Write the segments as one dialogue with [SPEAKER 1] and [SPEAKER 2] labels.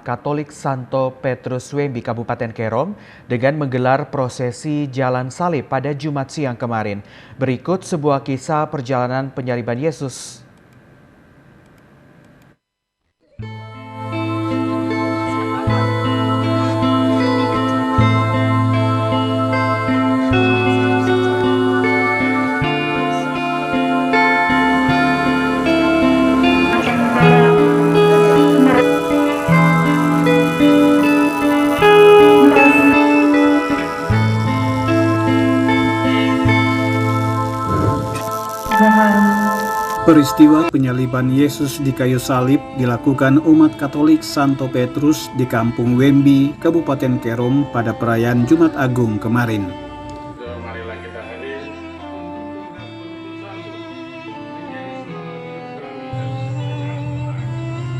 [SPEAKER 1] Katolik Santo Petrus Wembi Kabupaten Kerom dengan menggelar prosesi Jalan Salib pada Jumat siang kemarin. Berikut sebuah kisah perjalanan penyaliban Yesus.
[SPEAKER 2] Peristiwa penyaliban Yesus di kayu salib dilakukan umat Katolik Santo Petrus di Kampung Wembi, Kabupaten Kerom pada perayaan Jumat Agung kemarin.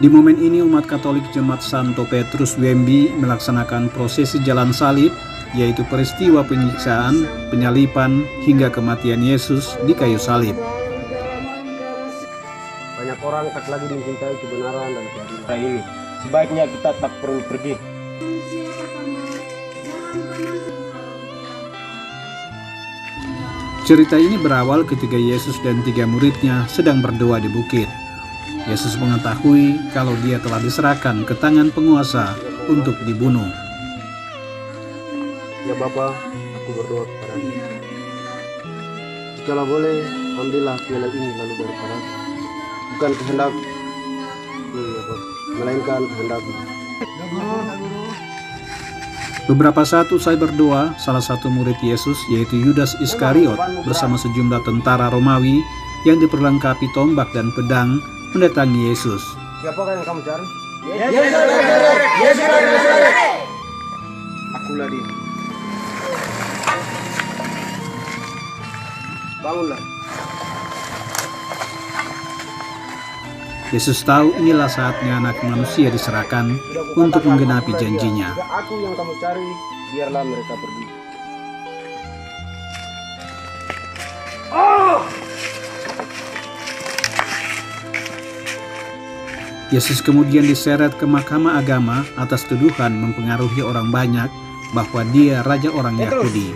[SPEAKER 2] Di momen ini umat Katolik Jemaat Santo Petrus Wembi melaksanakan prosesi jalan salib, yaitu peristiwa penyiksaan, penyaliban, hingga kematian Yesus di kayu salib.
[SPEAKER 3] Banyak orang tak lagi mencintai kebenaran dan keadilan ini. Sebaiknya kita tak perlu pergi.
[SPEAKER 2] Cerita ini berawal ketika Yesus dan 3 muridnya sedang berdoa di bukit. Yesus mengetahui kalau dia telah diserahkan ke tangan penguasa untuk dibunuh.
[SPEAKER 3] Ya Bapa, aku berdoa kepadamu. Jikalau boleh, ambillah piala ini lalu daripadaku. Bukan kehendakku, ya Bapa, melainkan kehendakmu.
[SPEAKER 2] Beberapa saat usai berdoa, salah satu murid Yesus yaitu Yudas Iskariot bersama sejumlah tentara Romawi yang diperlengkapi tombak dan pedang mendatangi Yesus.
[SPEAKER 3] Siapakah yang kamu cari?
[SPEAKER 4] Yesus.
[SPEAKER 3] Akulah dia. Bangunlah.
[SPEAKER 2] Yesus tahu inilah saatnya anak manusia diserahkan untuk menggenapi janjinya.
[SPEAKER 3] Jika aku yang kamu cari, biarlah mereka pergi.
[SPEAKER 2] Yesus kemudian diseret ke Mahkamah Agama atas tuduhan mempengaruhi orang banyak bahwa dia raja orang Yahudi.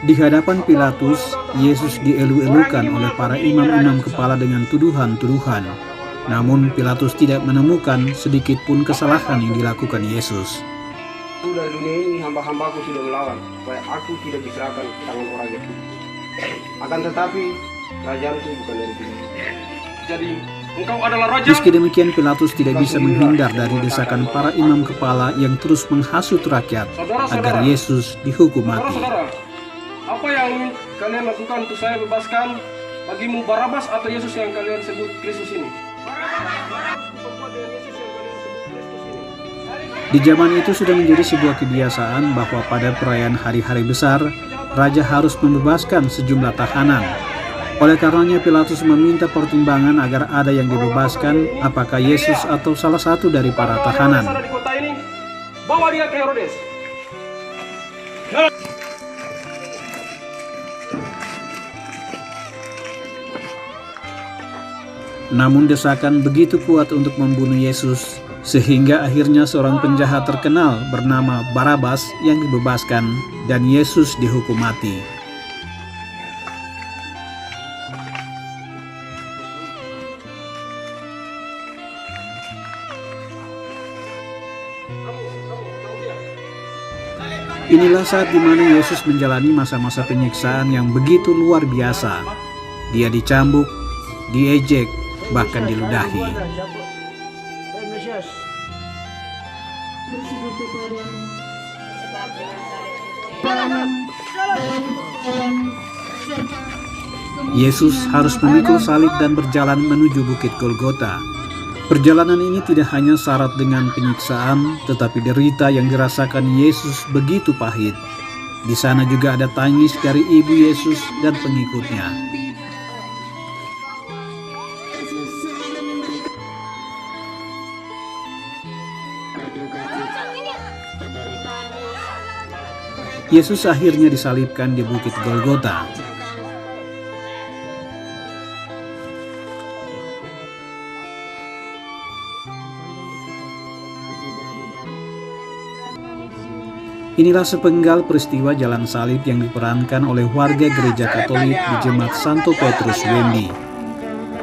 [SPEAKER 2] Di hadapan Pilatus, Yesus dielu-elukan oleh para imam-imam kepala dengan tuduhan-tuduhan. Namun Pilatus tidak menemukan sedikit pun kesalahan yang dilakukan Yesus.
[SPEAKER 3] Dari dunia ini hamba-hambaku sudah melawan supaya aku tidak diserahkan ke tangan orang Yahudi. Akan tetapi kerajaanku bukan dari dunia. Jadi engkau adalah raja.
[SPEAKER 2] Meski demikian, Pilatus tidak bisa menghindar dari desakan para imam kepala yang terus menghasut rakyat agar Yesus dihukum mati.
[SPEAKER 4] Saudara, apa yang ingin kalian lakukan untuk saya bebaskan bagimu, Barabas atau Yesus yang kalian sebut Kristus ini?
[SPEAKER 2] Di zaman itu sudah menjadi sebuah kebiasaan bahwa pada perayaan hari-hari besar, raja harus membebaskan sejumlah tahanan. Oleh karenanya Pilatus meminta pertimbangan agar ada yang dibebaskan, apakah Yesus atau salah satu dari para tahanan.
[SPEAKER 4] Di kota ini, bawa dia ke Herodes.
[SPEAKER 2] Namun desakan begitu kuat untuk membunuh Yesus, sehingga akhirnya seorang penjahat terkenal bernama Barabas yang dibebaskan dan Yesus dihukum mati. Inilah saat di mana Yesus menjalani masa-masa penyiksaan yang begitu luar biasa. Dia dicambuk, diejek, bahkan diludahi. Yesus harus memikul salib dan berjalan menuju Bukit Golgota. Perjalanan ini tidak hanya syarat dengan penyiksaan, tetapi derita yang dirasakan Yesus begitu pahit. Di sana juga ada tangis dari ibu Yesus dan pengikutnya. Yesus akhirnya disalibkan di Bukit Golgota. Inilah sepenggal peristiwa jalan salib yang diperankan oleh warga gereja Katolik di Jemaat Santo Petrus Wembi.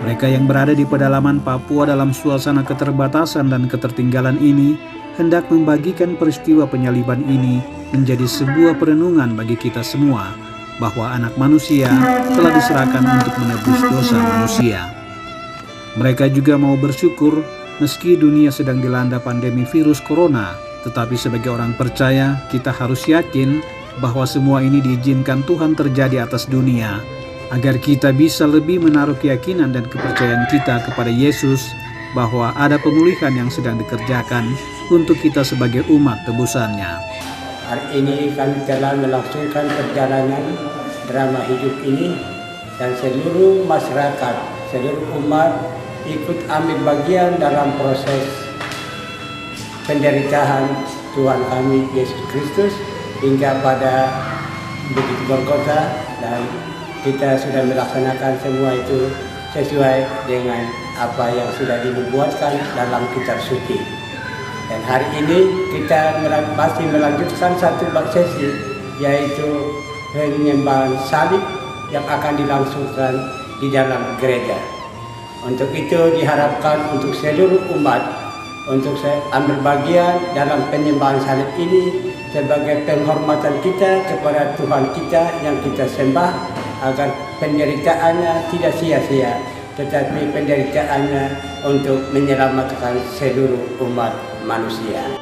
[SPEAKER 2] Mereka yang berada di pedalaman Papua dalam suasana keterbatasan dan ketertinggalan ini hendak membagikan peristiwa penyaliban ini menjadi sebuah perenungan bagi kita semua bahwa anak manusia telah diserahkan untuk menebus dosa manusia. Mereka juga mau bersyukur meski dunia sedang dilanda pandemi virus corona, tetapi sebagai orang percaya kita harus yakin bahwa semua ini diizinkan Tuhan terjadi atas dunia agar kita bisa lebih menaruh keyakinan dan kepercayaan kita kepada Yesus bahwa ada pemulihan yang sedang dikerjakan untuk kita sebagai umat tebusannya.
[SPEAKER 5] Hari ini kami telah melangsungkan perjalanan drama hidup ini dan seluruh masyarakat, seluruh umat ikut ambil bagian dalam proses penderitaan Tuhan kami Yesus Kristus hingga pada Bukit Golgota, dan kita sudah melaksanakan semua itu sesuai dengan apa yang sudah dinubuatkan dalam kitab suci. Dan hari ini kita masih melanjutkan satu sesi, yaitu penyembahan salib yang akan dilangsungkan di dalam gereja. Untuk itu diharapkan untuk seluruh umat untuk ambil bagian dalam penyembahan salib ini sebagai penghormatan kita kepada Tuhan kita yang kita sembah, agar penderitaannya tidak sia-sia, tetapi penderitaannya untuk menyelamatkan seluruh umat manusia.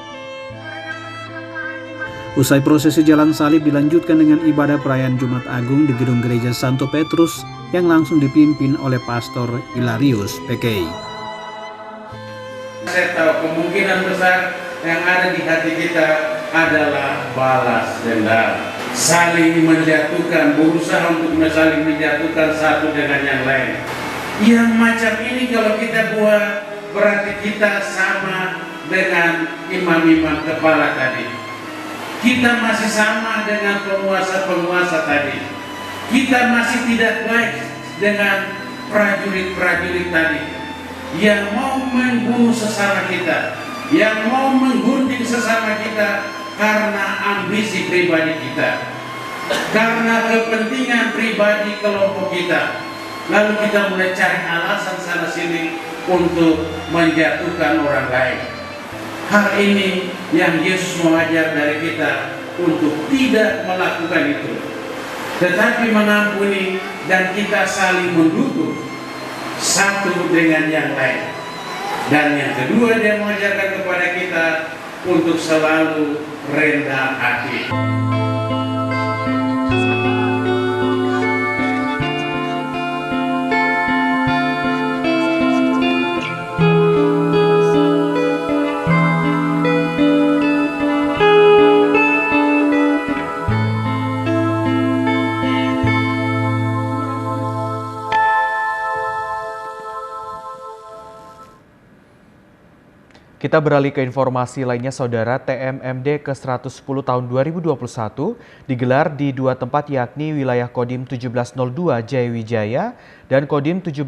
[SPEAKER 2] Usai prosesi jalan salib dilanjutkan dengan ibadah perayaan Jumat Agung di gedung gereja Santo Petrus yang langsung dipimpin oleh Pastor Hilarius PKI.
[SPEAKER 6] Saya tahu kemungkinan besar yang ada di hati kita adalah balas dendam, saling menjatuhkan, berusaha untuk saling menjatuhkan satu dengan yang lain. Yang macam ini kalau kita buat berarti kita sama dengan imam-imam kepala tadi. Kita masih sama dengan penguasa-penguasa tadi. Kita masih tidak baik dengan prajurit-prajurit tadi yang mau membunuh sesama kita, yang mau menggunting sesama kita karena ambisi pribadi kita, karena kepentingan pribadi kelompok kita. Lalu kita mulai cari alasan sana sini untuk menjatuhkan orang lain. Hal ini yang Yesus mengajar dari kita untuk tidak melakukan itu, tetapi mengampuni dan kita saling mendukung satu dengan yang lain. Dan yang kedua, dia mengajarkan kepada kita untuk selalu rendah hati.
[SPEAKER 1] Kita beralih ke informasi lainnya, Saudara. TMMD ke-110 tahun 2021 digelar di dua tempat, yakni wilayah Kodim 1702 Jayawijaya dan Kodim 17